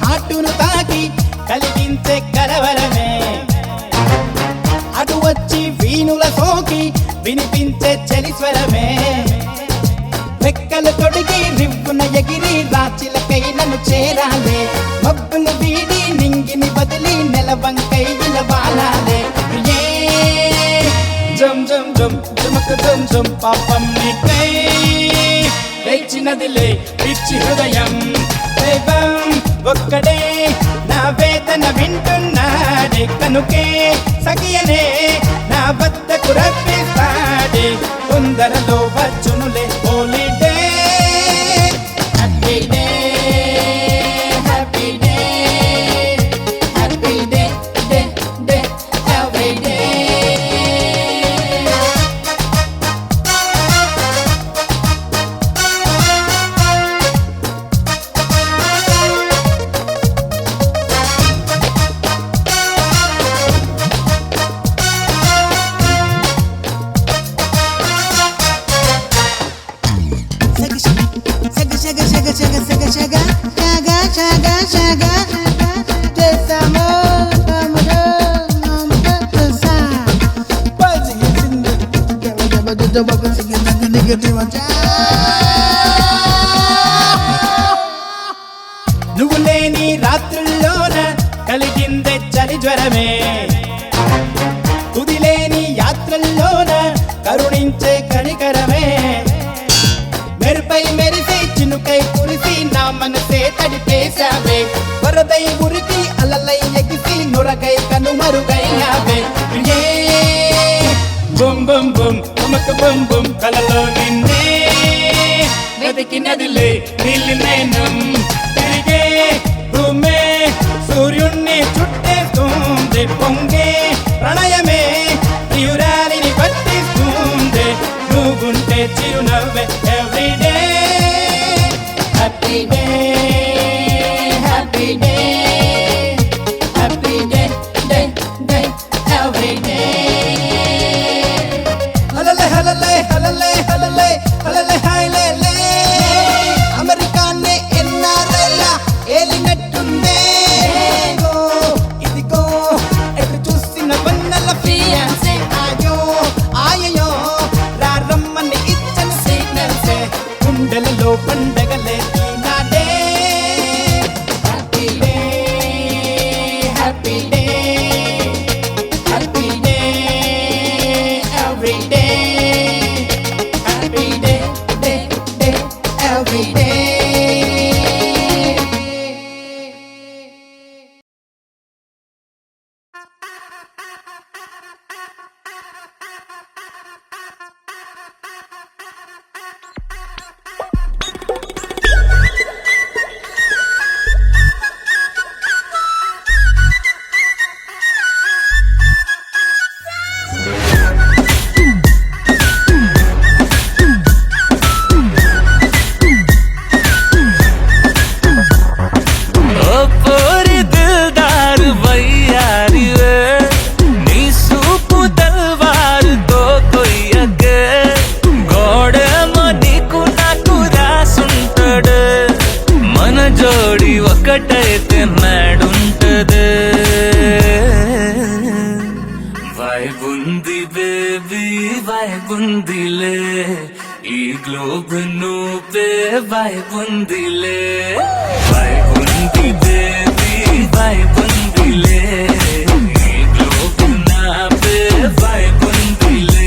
హాటును తాకి కలిగించే కలవరమే అటు వచ్చి వీణుల సోకి వినిపించే చలిస్వరమే రెక్కలు తొడిగి రివ్వున ఎగిరి రాచిలకై నన్ను చేరాలే మబ్బులు వీడి నింగిని బదిలి నెలవంకై నిలవాలాలే జం జం జం జమక జం జం పాపం నీకై లేచినదిలే పిచ్చి హృదయం దైవం ఒక్కడే నా వేదన వింటున్నాడే కనుకే సగియనే నా వద్దకు రప్పిస్తాడే తొందరలో వచ్చునులే holiday happy day happy day happy day day day every day నువ్వు లేని రాత్రుల్లోన కలిగిందే చలి జ్వరమే తుదిలేని యాత్రల్లోన కరుణించే కనికరమే మెరుపై మెరిసి చినుకై కురిసి నా మనసే తడిపేశావే వరదై ఉరికి అలలై ఎగిసి నురగై కనుమరుగైనావే బుమ్ బుమ్ బుమ్ అమ్మక బుమ్ బుమ్ కలలో నిన్నే వెతికినదిలే నీలి నయనం తిరిగే భూమే సూర్యుణ్ణి చుట్టేస్తుంది పొంగే ప్రణయమే ప్రియురాలిని పట్టిస్తుంది నువ్వుంటే చిరునవ్వే everyday happy day happy day happy day day day every day హలలే హలలే హలలే హలలే హలలే హైలే అమెరికానే ఎన్నారైలా ఏలినట్టుందే ఇదిగో ఎటు చూసిన వన్నెల ఫియాన్సే ఆయో ఆయయో రారమ్మని ఇచ్చిన సిగ్నల్సే గుండెలలో పండగలే ఈనాడే happy day happy day happy day every day happy day day day every day ఒకటైతే నాడుంటదే వైబుంది బేబీ వైబుందిలే ఈ గ్లోబ్ నువ్వే వైబుందిలే వైబుంది బేబీ వైబుందిలే ఈ గ్లోబ్ నావే వైబుందిలే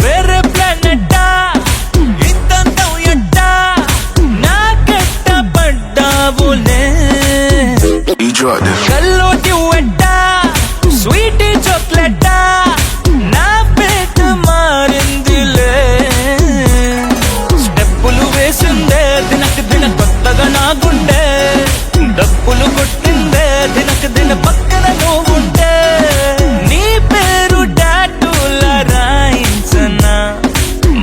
వేరే ప్లానెట్టా ఇంతంతం ఎట్టా నాకెట్ట పడ్డావులే కల్లోటి వెట్టా స్వీట్ చాక్లెట్టా నా పేట మారిందిలే తప్పులు కొట్టిందే దినకు దిన పక్కన నువ్వుంటే నీ పేరు టాటూలా రాయించనా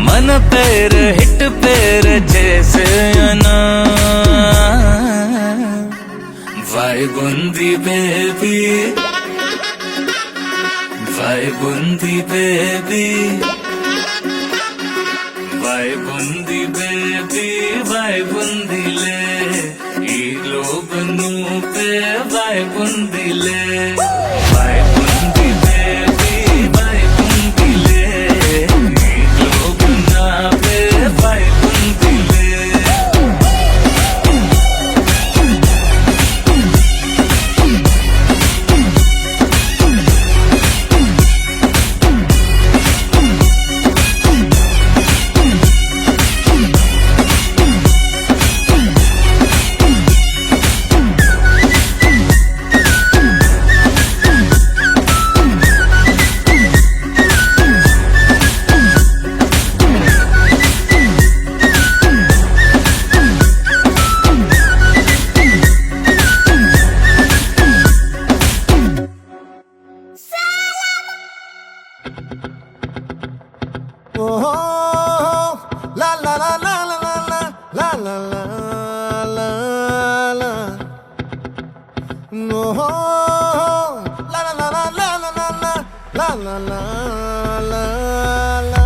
మన పేరు హిట్ పేరు చేసేయనా వైబ్ ఉంది బేబీ వైబ్ ఉంది బేబీ వైబ్ ఉంది బేబీ వైబ్ ఉందిలే ఈ లోకను పే వైబ్ ఉందిలే వైబ్ ఉంది బేబీ వైబ్ ఉందిలే ఈ లోకన పే వైబ్ ఉందిలే La la la la la la la la la la la. No, la la la la la la la la la la la la.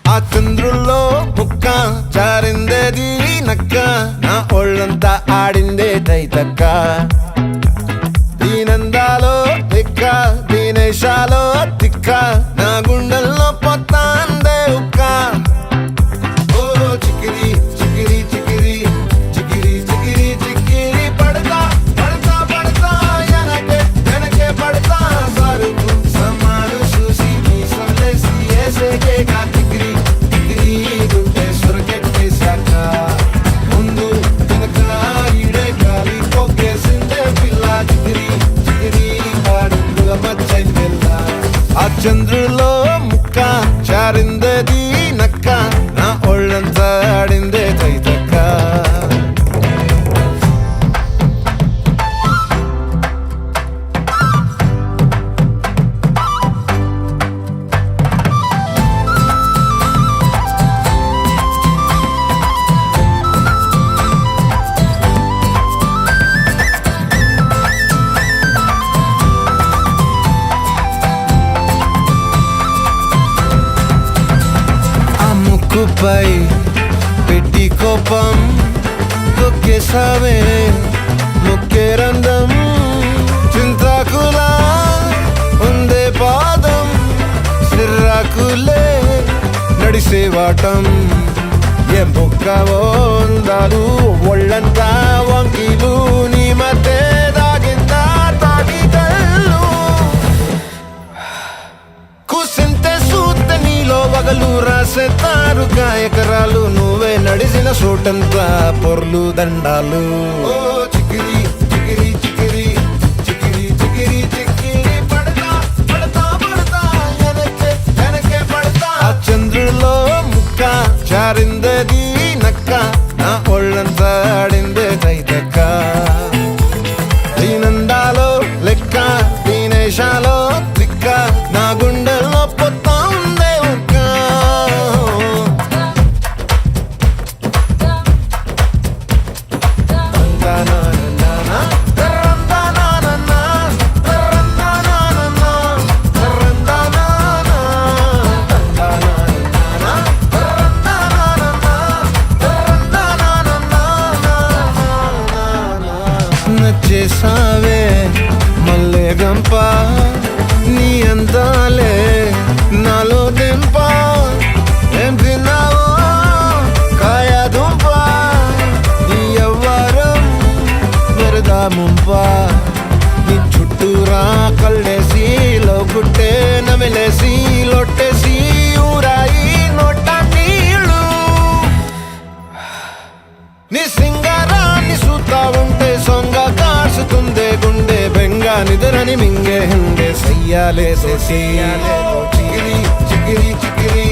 ఆ చంద్రుల్లో ముక్క జారిందేది నక్క నా ఒళ్ళంతా ఆడిందే తైతక్క దీనందాలో తిక్క దీనేశాలో తిక్క నా గుండెల్లో పొత్తాందే ఉక్క ఓ చికిరి చికిరి చికిరి చికిరి చికిరి చికిరి పడతా పడతా పడతా వెనకే పడతా సరుకు సమాలు చూసి మీ సందేసి ఏసేకే కా చికిరి చికిరి గుండె సురకెట్టేశాక ముందు వెనక ఈడే గాలి కొక్కేసిందే పిల్ల చికిరి చికిరి ఆడుగా మచ్చై పిల్ల ఆ చంద్రులో ముక్క చారిందది నక్క నా ఒళ్ళంతా ఆడిందే తైతక్క ముక్కుపై పెట్టి కోపం తొక్కేసావే ముక్కే రంధం చింతాకులా ఉందే పాదం సిర్రాకులే నడిసేవాటం ఏ బొక్కవో అందాలు ఒళ్ళంతా వంకీలు నీ మధ్య దాగిందా తాగి కళ్ళు కూసింతే సూత్త నీలో వగలు రాసేతారు గాయకరాలు నువ్వే నడిసిన చోటంతా పొర్లు దండాలు ఓ చికిరి చికిరి చికిరి చికిరి చికిరి చికిరి పడతా పడతా పడతా వెనకే పడతా ఆ చంద్రులో ముక్క చారిందది నక్క నా ఒళ్ళంతా ఆడిందే తైతక్క దీనందాలో లెక్క దీనేశాలో తిక్క నా గుండెల్లో పొత్తా ఉందే ఉక్క నచ్చేసావే మల్లె గంప నీ అందాలే నాలో దెంప ఏం తిన్నావో కాయ దుంప నీ ఎవ్వరం మెరదా ముంప నీ చుట్టూరా కళ్ళేసి లోగుట్టే నమిలేసి లొట్టేసి ఊరాయి నోట నీళ్ళు నీ సింగారాన్ని చూస్తా ఉంటే సొంగ కాసుతుందే గుండె బెంగ నిద్రని మింగే హంగే సయ్యాలే చికిరి చికిరి చికిరి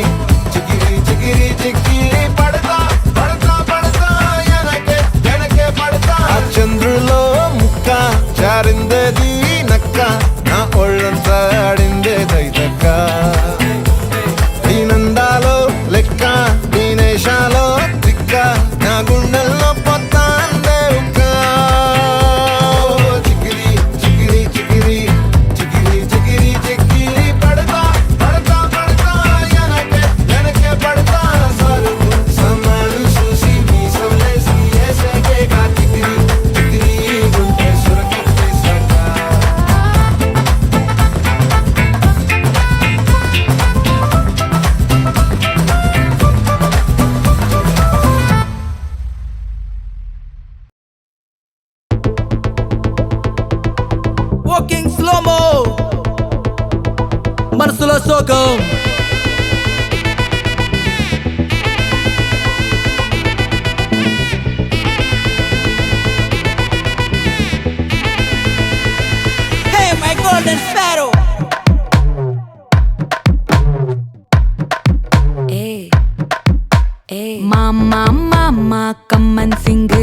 భూలోకం. Hey, my golden sparrow. మామా కమ్మన్ సింగ్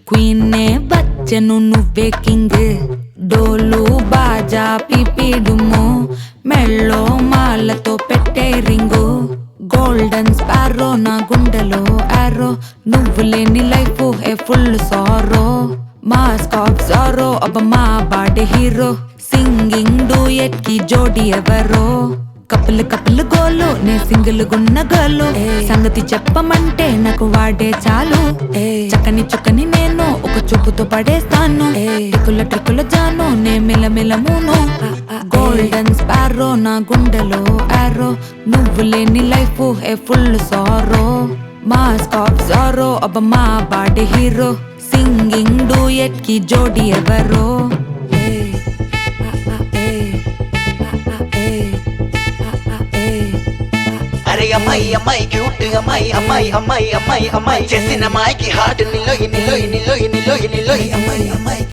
క్వీనే బచ్చను నువ్వే కింగ్ డోలు బాజా పిపిడుము మెళ్ళో మాలతో పెట్టే రింగు గోల్డెన్ స్పారో నా గుండెలో ఆరో నువ్వు లేని life A full sorrow mask of sorrow అబ్బ మా బాడీ హీరో సింగింగ్ డూయట్ కి జోడి ఎవరో కప్పులు కప్పులు గోలు నే సింగిల్ గున్న గోలు సంగతి చెప్పమంటే నాకు వాడే చాలు చక్కని చుక్కని నేను ఒక చూపుతో పడేస్తాను ట్రిక్కుల ట్రిక్కుల జాను నే మిలమిల మూను గోల్డెన్ స్పారో నా గుండెలో ఆరో నువ్వు లేని life A full sorrow mask of sorrow అబ్బ మా బాడీ హీరో సింగింగ్ డూయట్ కి జోడి ఎవరో అరే అమ్మాయి అమ్మాయి క్యూట్ అమ్మాయి అమ్మాయి అమ్మాయి అమ్మాయి అమ్మాయి చేసిన అమ్మాయికి హార్ట్ నిలో అమ్మాయి అమ్మాయి